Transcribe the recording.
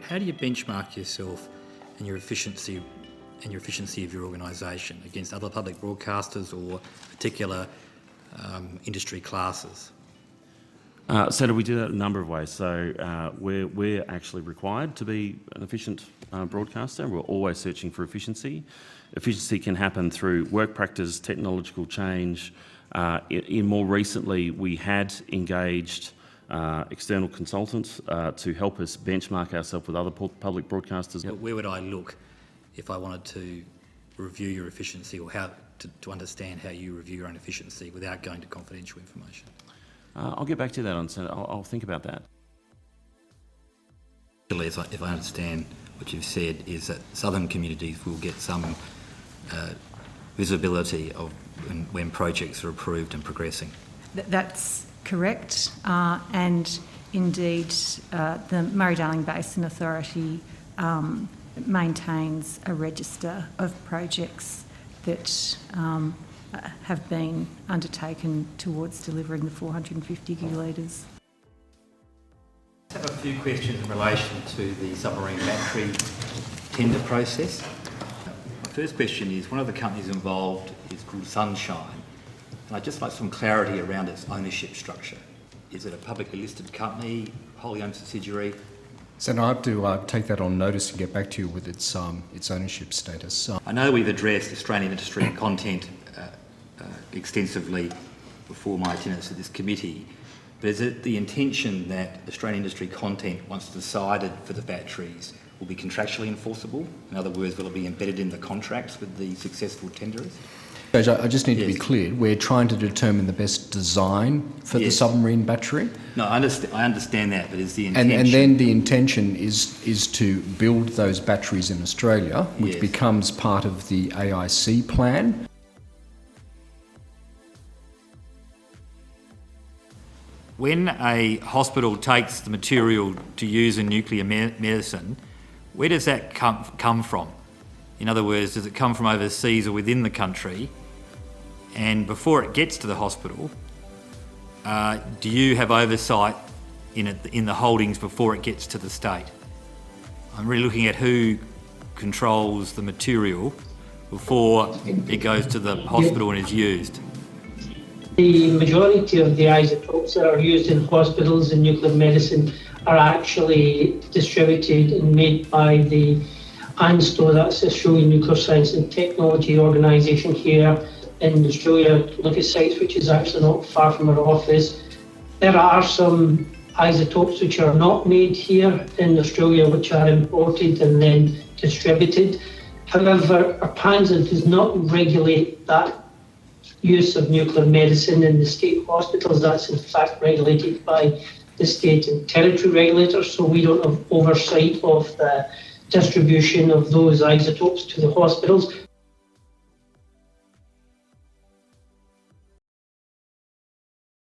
How do you benchmark yourself and your efficiency of your organisation against other public broadcasters or particular industry classes? So we do that a number of ways. So we're actually required to be an efficient broadcaster. We're always searching for efficiency. Efficiency can happen through work practice, technological change. More recently, we had engaged external consultants to help us benchmark ourselves with other public broadcasters. Where would I look if I wanted to review your efficiency, or how to understand how you review your own efficiency without going to confidential information? I'll get back to that on Senate. I'll think about that. If I understand what you've said, is that southern communities will get some visibility of when projects are approved and progressing. That's correct, and indeed the Murray-Darling Basin Authority maintains a register of projects that have been undertaken towards delivering the 450 gigalitres. I have a few questions in relation to the submarine battery tender process. My first question is, one of the companies involved is called Sunshine, and I'd just like some clarity around its ownership structure. Is it a publicly listed company, wholly owned subsidiary? So I have to take that on notice and get back to you with its ownership status. I know we've addressed Australian industry and content extensively before my attendance at this committee, but is it the intention that Australian industry content, once decided for the batteries, will be contractually enforceable? In other words, will it be embedded in the contracts with the successful tenderers? I just need to be clear. We're trying to determine the best design for the submarine battery. No, I understand that, but is the intention... And then the intention is to build those batteries in Australia, which becomes part of the AIC plan. When a hospital takes the material to use in nuclear medicine, where does that come from? In other words, does it come from overseas or within the country? And before it gets to the hospital, do you have oversight in the holdings before it gets to the state? I'm really looking at who controls the material before it goes to the hospital and is used. The majority of the isotopes that are used in hospitals in nuclear medicine are actually distributed and made by the ANSTO, that's the Australian Nuclear Science and Technology Organisation here in Australia, look at sites which is actually not far from our office. There are some isotopes which are not made here in Australia, which are imported and then distributed. However, ARPANSA does not regulate that use of nuclear medicine in the state hospitals. That's in fact regulated by the state and territory regulators, so we don't have oversight of the distribution of those isotopes to the hospitals.